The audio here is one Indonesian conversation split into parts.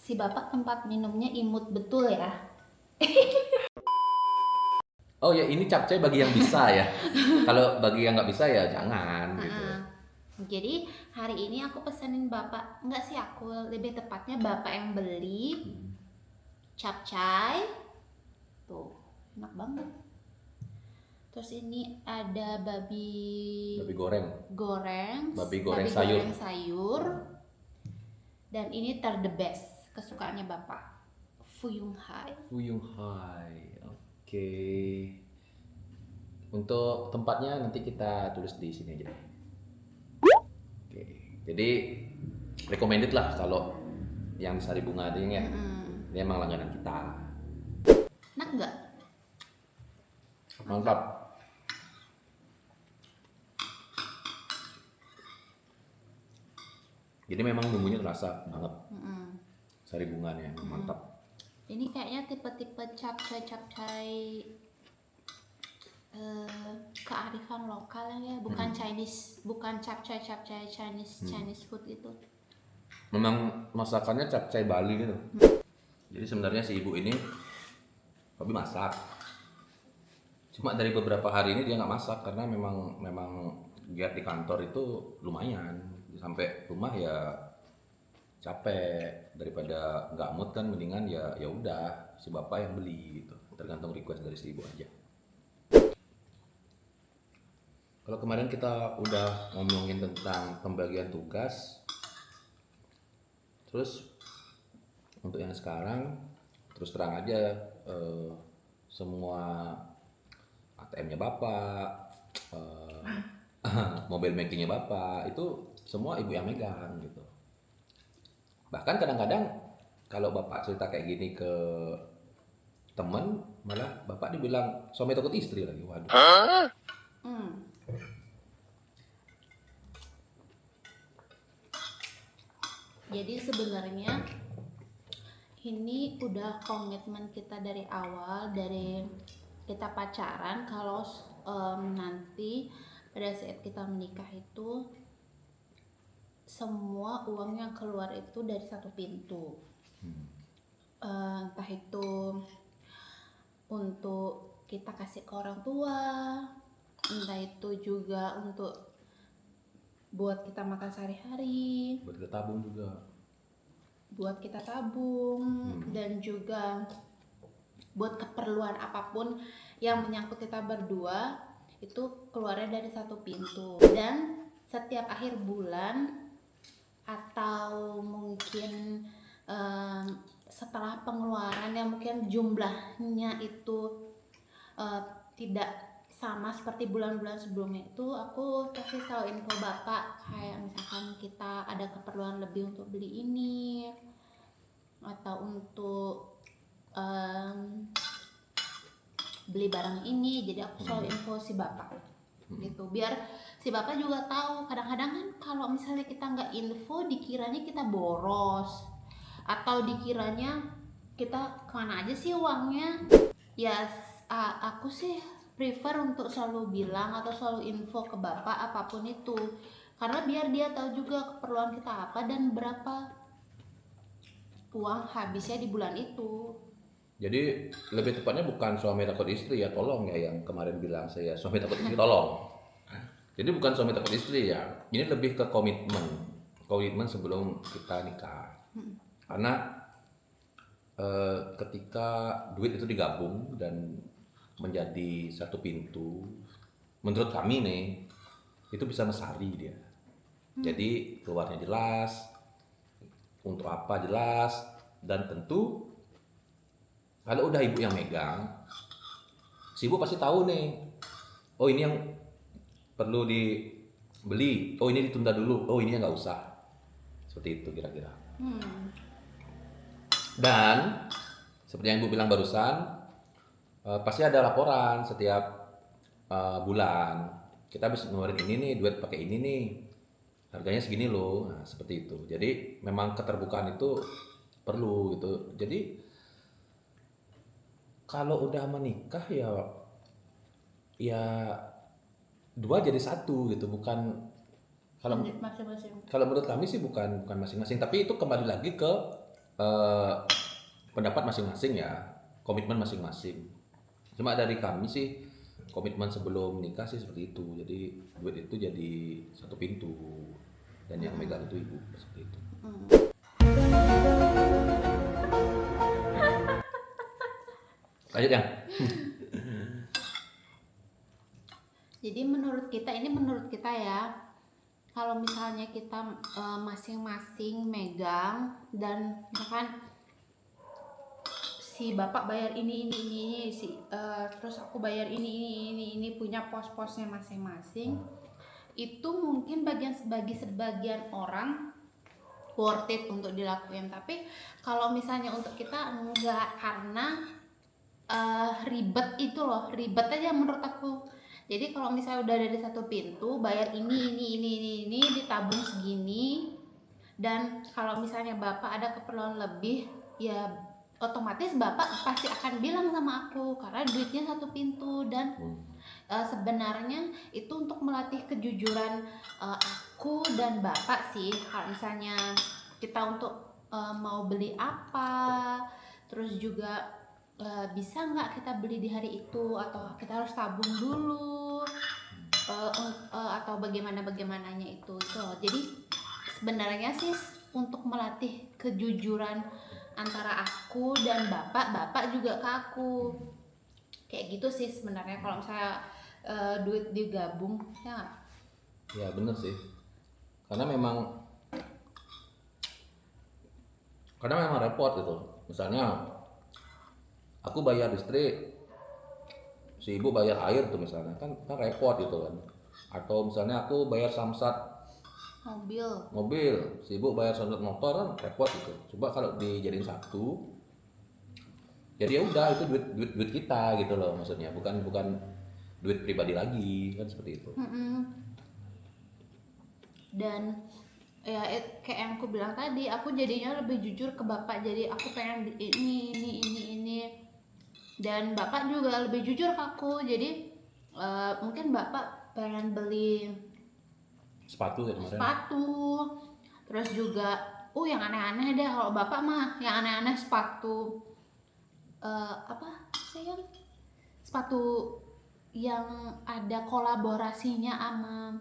Si bapak tempat minumnya imut betul ya. Oh ya, ini capcay bagi yang bisa ya. Kalau bagi yang nggak bisa ya jangan gitu. Jadi hari ini aku pesenin bapak, enggak sih, aku lebih tepatnya bapak yang beli capcay. Tuh, enak banget. Terus ini ada Babi goreng. Babi goreng sayur. Dan ini the best kesukaannya bapak, Fuyung Hai. Fuyung Hai. Oke. Untuk tempatnya nanti kita tulis di sini aja. Oke. Jadi recommended lah kalau yang di Sari Bunga ini ya. Ini emang langganan kita. Enak nggak? Mantap. Jadi memang bumbunya terasa banget. Sari Bunganya mantap. Ini kayaknya tipe-tipe capcay kearifan lokal ya, bukan Chinese, bukan capcay Chinese food itu. Memang masakannya capcay Bali gitu. Jadi sebenarnya si ibu ini hobi masak. Cuma dari beberapa hari ini dia nggak masak karena memang giat di kantor itu lumayan. Sampai rumah ya capek, daripada nggak mood kan mendingan ya udah si bapak yang beli gitu. Tergantung request dari si ibu aja. Kalau kemarin kita udah ngomongin tentang pembagian tugas, terus untuk yang sekarang terus terang aja semua ATM-nya bapak, mobile banking-nya bapak itu semua ibu yang megang gitu. Bahkan kadang-kadang kalau bapak cerita kayak gini ke temen, malah bapak dibilang suami takut istri lagi. Waduh. Jadi sebenarnya ini udah komitmen kita dari awal, dari kita pacaran, kalau nanti pada saat kita menikah itu semua uang yang keluar itu dari satu pintu. Entah itu untuk kita kasih ke orang tua, entah itu juga untuk buat kita makan sehari-hari, Buat kita tabung juga. Dan juga buat keperluan apapun yang menyangkut kita berdua itu keluarnya dari satu pintu. Dan setiap akhir bulan atau mungkin setelah pengeluaran yang mungkin jumlahnya itu tidak sama seperti bulan-bulan sebelumnya, itu aku pasti selalu info bapak, kayak misalkan kita ada keperluan lebih untuk beli ini atau untuk beli barang ini, jadi aku selalu info si bapak gitu, biar si bapak juga tahu. Kadang-kadang kan kalau misalnya kita nggak info, dikiranya kita boros atau dikiranya kita kemana aja sih uangnya. Ya aku sih prefer untuk selalu bilang atau selalu info ke bapak apapun itu, karena biar dia tahu juga keperluan kita apa dan berapa uang habisnya di bulan itu. Jadi lebih tepatnya bukan suami takut istri ya, tolong ya, yang kemarin bilang saya suami takut istri, tolong. Jadi bukan suami takut istri ya, ini lebih ke komitmen sebelum kita nikah. Karena ketika duit itu digabung dan menjadi satu pintu, menurut kami nih itu bisa mesari dia. Jadi keluarnya jelas, untuk apa jelas, dan tentu kalau udah ibu yang megang, si ibu pasti tahu nih, oh ini yang perlu dibeli, oh ini ditunda dulu, oh ini yang nggak usah, seperti itu kira-kira. Dan seperti yang ibu bilang barusan, pasti ada laporan setiap bulan. Kita habis ngeluarin ini nih, duit pakai ini nih, harganya segini loh. Nah, seperti itu. Jadi memang keterbukaan itu perlu gitu. Jadi kalau udah menikah ya dua jadi satu gitu, bukan kalau Masing-masing. kalau menurut kami sih bukan masing-masing, tapi itu kembali lagi ke eh, pendapat masing-masing ya, komitmen masing-masing. Cuma dari kami sih komitmen sebelum nikah sih seperti itu. Jadi duit itu jadi satu pintu dan yang megang itu ibu seperti itu. Lanjut ya. Jadi menurut kita ya, kalau misalnya kita masing-masing megang dan misalkan si bapak bayar ini terus aku bayar ini punya pos-posnya masing-masing, itu mungkin bagi sebagian orang worth it untuk dilakuin. Tapi kalau misalnya untuk kita enggak, karena ribet itu loh, ribet aja menurut aku. Jadi kalau misalnya udah dari satu pintu bayar ini ditabung segini, dan kalau misalnya bapak ada keperluan lebih ya otomatis bapak pasti akan bilang sama aku karena duitnya satu pintu. Dan sebenarnya itu untuk melatih kejujuran aku dan bapak sih. Kalau misalnya kita untuk mau beli apa, terus juga bisa nggak kita beli di hari itu, atau kita harus tabung dulu, atau bagaimananya itu loh. Jadi sebenarnya sih untuk melatih kejujuran antara aku dan bapak juga ke aku, kayak gitu sih sebenarnya kalau misalnya duit digabung ya nggak? Ya bener sih. Karena memang repot gitu. Misalnya aku bayar listrik, si ibu bayar air tuh misalnya, kan repot gitu kan. Atau misalnya aku bayar samsat mobil, si ibu bayar samsat motor, kan repot gitu. Coba kalau dijadiin satu, jadi ya udah itu duit kita gitu loh, maksudnya bukan duit pribadi lagi, kan seperti itu. Dan ya kayak yang aku bilang tadi, aku jadinya lebih jujur ke bapak. Jadi aku pengen ini dan bapak juga lebih jujur ke aku. Jadi mungkin bapak pengen beli Sepatu ya kemarin. Terus juga yang aneh-aneh deh. Kalau bapak mah yang aneh-aneh sepatu sepatu yang ada kolaborasinya sama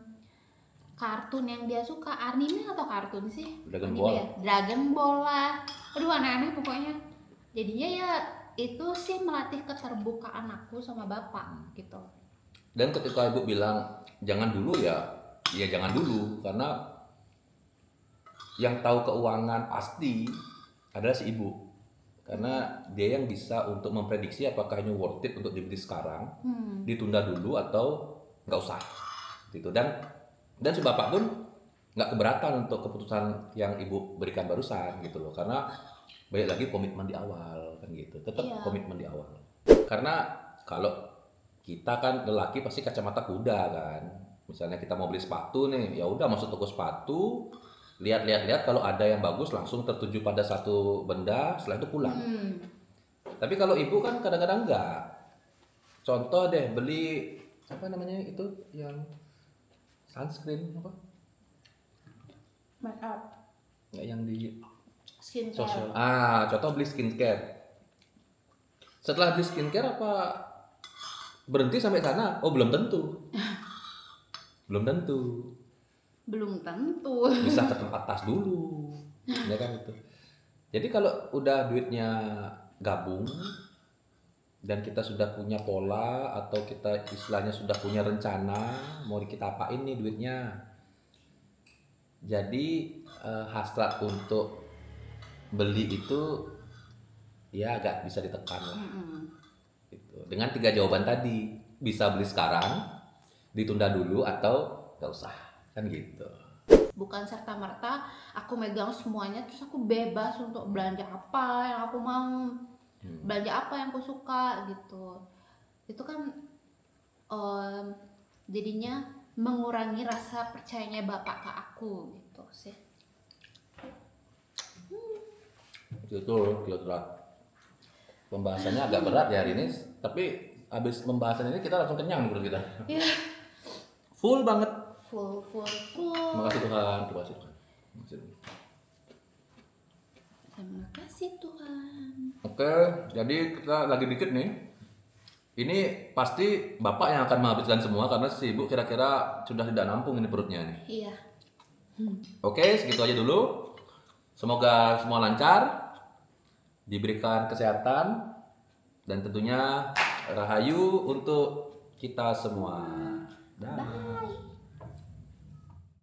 kartun yang dia suka, anime atau kartun sih? Dragon Ball. Ya? Dragon Ball lah. Aduh aneh-aneh pokoknya. Jadinya ya itu sih melatih keterbukaan aku sama bapak gitu. Dan ketika ibu bilang jangan dulu ya jangan dulu, karena yang tahu keuangan pasti adalah si ibu. Karena dia yang bisa untuk memprediksi apakah ini worth it untuk dibeli sekarang, ditunda dulu atau nggak usah gitu. Dan si bapak pun nggak keberatan untuk keputusan yang ibu berikan barusan gitu loh, karena balik lagi komitmen di awal kan gitu, tetap komitmen di awal. Karena kalau kita kan lelaki pasti kacamata kuda kan, misalnya kita mau beli sepatu nih, ya udah masuk toko sepatu, lihat kalau ada yang bagus langsung tertuju pada satu benda, setelah itu pulang. Tapi kalau ibu kan kadang-kadang enggak. Contoh deh, beli apa namanya itu yang sunscreen apa? Make up. Nggak, yang di Skincare. Contoh beli skincare. Setelah beli skincare apa berhenti sampai sana? Oh, belum tentu. Belum tentu. Bisa ke tempat tas dulu. Ya kan itu. Jadi kalau udah duitnya gabung dan kita sudah punya pola atau kita istilahnya sudah punya rencana mau kita apain nih duitnya. Jadi hasrat untuk beli itu ya agak bisa ditekan lah. Gitu. Dengan 3 jawaban tadi, bisa beli sekarang, ditunda dulu atau nggak usah, kan gitu. Bukan serta-merta aku megang semuanya terus aku bebas untuk belanja apa yang aku mau, belanja apa yang aku suka gitu. Itu kan jadinya mengurangi rasa percayanya bapak ke aku gitu sih. Gitu kira-kira. Pembahasannya agak berat ya hari ini, tapi habis pembahasan ini kita langsung kenyang menurut kita. Iya. Full banget. Full. Terima kasih Tuhan. Terima Kasih Tuhan. Oke, jadi kita lagi dikit nih. Ini pasti Bapak yang akan menghabiskan semua karena si Ibu kira-kira sudah tidak nampung ini perutnya nih. Iya. Oke, segitu aja dulu. Semoga semua lancar, diberikan kesehatan, dan tentunya rahayu untuk kita semua. Dah.